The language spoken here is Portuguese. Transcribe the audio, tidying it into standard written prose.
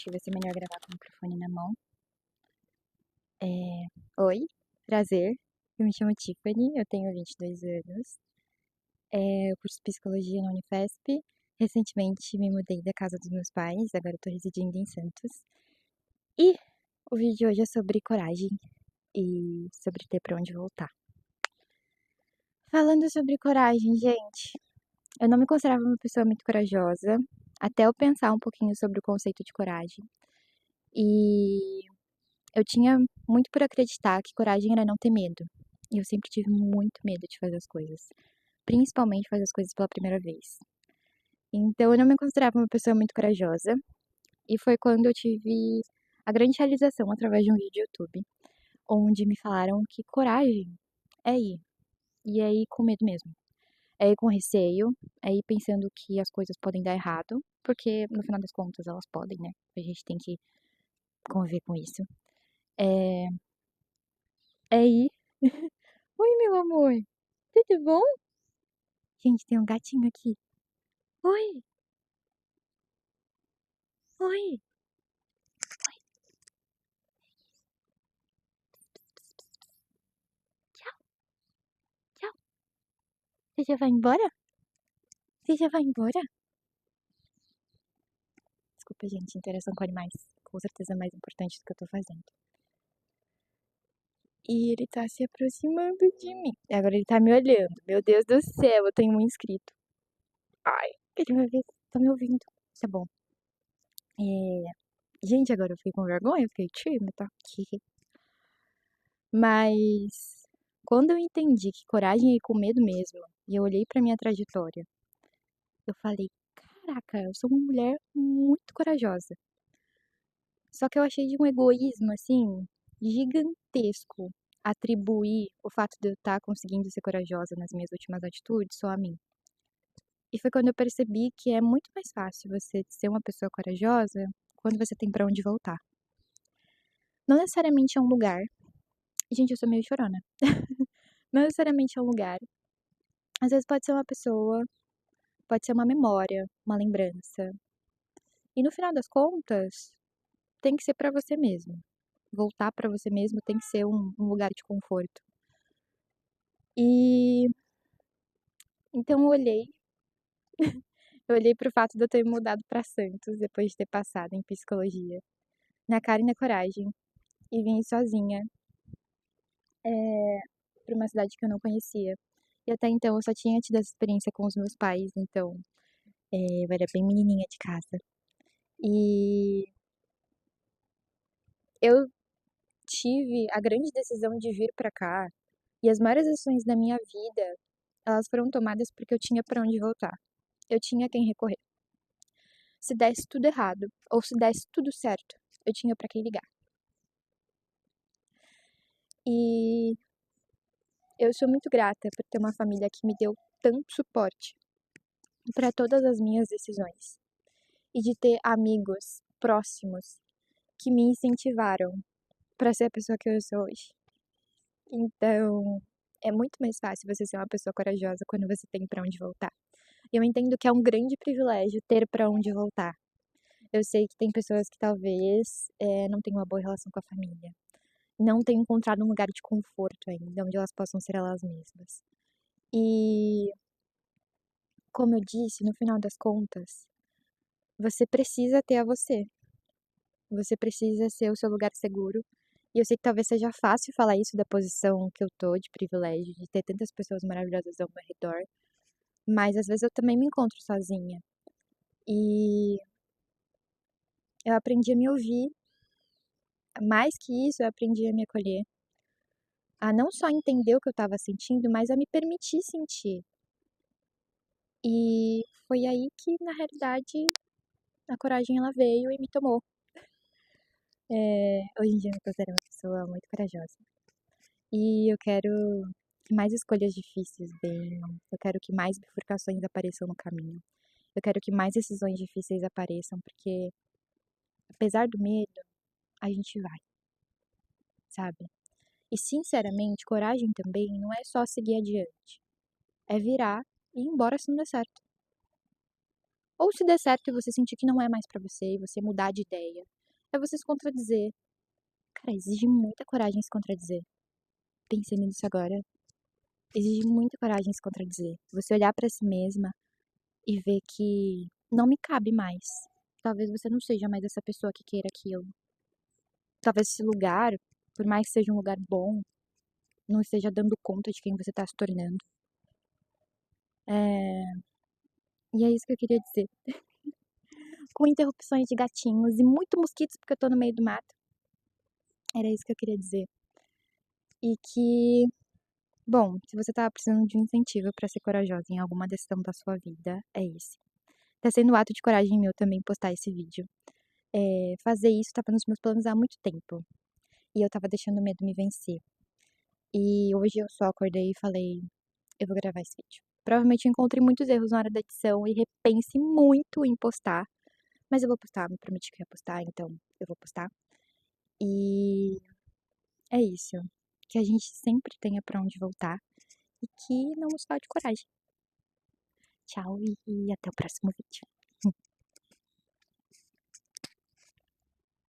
que vai ser melhor gravar com o microfone na mão. Oi, prazer. Eu me chamo Tiffany, eu tenho 22 anos. Eu curso psicologia na Unifesp. Recentemente me mudei da casa dos meus pais, agora eu tô residindo em Santos. E o vídeo de hoje é sobre coragem e sobre ter pra onde voltar. Falando sobre coragem, gente, eu não me considerava uma pessoa muito corajosa, até eu pensar um pouquinho sobre o conceito de coragem. E eu tinha muito por acreditar que coragem era não ter medo. E eu sempre tive muito medo de fazer as coisas, principalmente fazer as coisas pela primeira vez. Então eu não me considerava uma pessoa muito corajosa, e foi quando eu tive a grande realização através de um vídeo do YouTube, onde me falaram que coragem é ir, e é ir com medo mesmo. É ir com receio, é ir pensando que as coisas podem dar errado, porque no final das contas elas podem, né? A gente tem que conviver com isso. É, é ir. Oi, meu amor, tudo bom? Gente, tem um gatinho aqui. Oi, oi. Tchau, tchau. Você já vai embora? Você já vai embora? Desculpa, gente, interação com animais. Com certeza é mais importante do que eu tô fazendo. E ele tá se aproximando de mim. E agora ele tá me olhando. Meu Deus do céu, eu tenho um inscrito. Ai, ele vai ver, tá me ouvindo. Tá bom. Gente, agora eu fiquei com vergonha, eu fiquei tímida. Mas quando eu entendi que coragem é ir com medo mesmo, e eu olhei pra minha trajetória, eu falei, caraca, eu sou uma mulher muito corajosa. Só que eu achei de um egoísmo, assim, gigantesco atribuir o fato de eu estar conseguindo ser corajosa nas minhas últimas atitudes só a mim. E foi quando eu percebi que é muito mais fácil você ser uma pessoa corajosa quando você tem pra onde voltar. Não necessariamente é um lugar. Gente, eu sou meio chorona. Não necessariamente é um lugar. Às vezes pode ser uma pessoa, pode ser uma memória, uma lembrança. E no final das contas, tem que ser pra você mesmo. Voltar pra você mesmo tem que ser um lugar de conforto. E então eu olhei pro fato de eu ter mudado pra Santos depois de ter passado em psicologia, na cara e na coragem, e vim sozinha, pra uma cidade que eu não conhecia. E até então eu só tinha tido essa experiência com os meus pais, então eu era bem menininha de casa. E eu tive a grande decisão de vir pra cá, e as maiores ações da minha vida, elas foram tomadas porque eu tinha pra onde voltar. Eu tinha a quem recorrer. Se desse tudo errado, ou se desse tudo certo, eu tinha pra quem ligar. E eu sou muito grata por ter uma família que me deu tanto suporte pra todas as minhas decisões. E de ter amigos próximos que me incentivaram pra ser a pessoa que eu sou hoje. Então, é muito mais fácil você ser uma pessoa corajosa quando você tem pra onde voltar. E eu entendo que é um grande privilégio ter pra onde voltar. Eu sei que tem pessoas que talvez não tenham uma boa relação com a família, não tenham encontrado um lugar de conforto ainda, onde elas possam ser elas mesmas. E, como eu disse, no final das contas, você precisa ter a você. Você precisa ser o seu lugar seguro. E eu sei que talvez seja fácil falar isso da posição que eu tô, de privilégio, de ter tantas pessoas maravilhosas ao meu redor, mas às vezes eu também me encontro sozinha. E eu aprendi a me ouvir, mais que isso, eu aprendi a me acolher, a não só entender o que eu estava sentindo, mas a me permitir sentir. E foi aí que, na realidade, a coragem ela veio e me tomou. Hoje em dia eu me considero uma pessoa muito corajosa. E eu quero que mais escolhas difíceis venham. Eu quero que mais bifurcações apareçam no caminho. Eu quero que mais decisões difíceis apareçam, porque apesar do medo, a gente vai, sabe? E sinceramente, coragem também não é só seguir adiante. É virar e ir embora se não der certo. Ou se der certo e você sentir que não é mais pra você e você mudar de ideia, é você se contradizer. Cara, exige muita coragem se contradizer. Pensando nisso agora, exige muita coragem se contradizer. Você olhar pra si mesma e ver que não me cabe mais. Talvez você não seja mais essa pessoa que queira aquilo. Talvez esse lugar, por mais que seja um lugar bom, não esteja dando conta de quem você tá se tornando. É... E é isso que eu queria dizer. Com interrupções de gatinhos e muito mosquitos porque eu tô no meio do mato. Era isso que eu queria dizer. E que, bom, se você tá precisando de um incentivo pra ser corajosa em alguma decisão da sua vida, é esse. Tá sendo um ato de coragem meu também postar esse vídeo. Fazer isso tava nos meus planos há muito tempo. E eu tava deixando o medo me vencer. E hoje eu só acordei e falei, eu vou gravar esse vídeo. Provavelmente eu encontrei muitos erros na hora da edição e repense muito em postar. Mas eu vou postar, me prometi que eu ia postar, então eu vou postar. E é isso. Que a gente sempre tenha pra onde voltar e que não nos falte coragem. Tchau e até o próximo vídeo.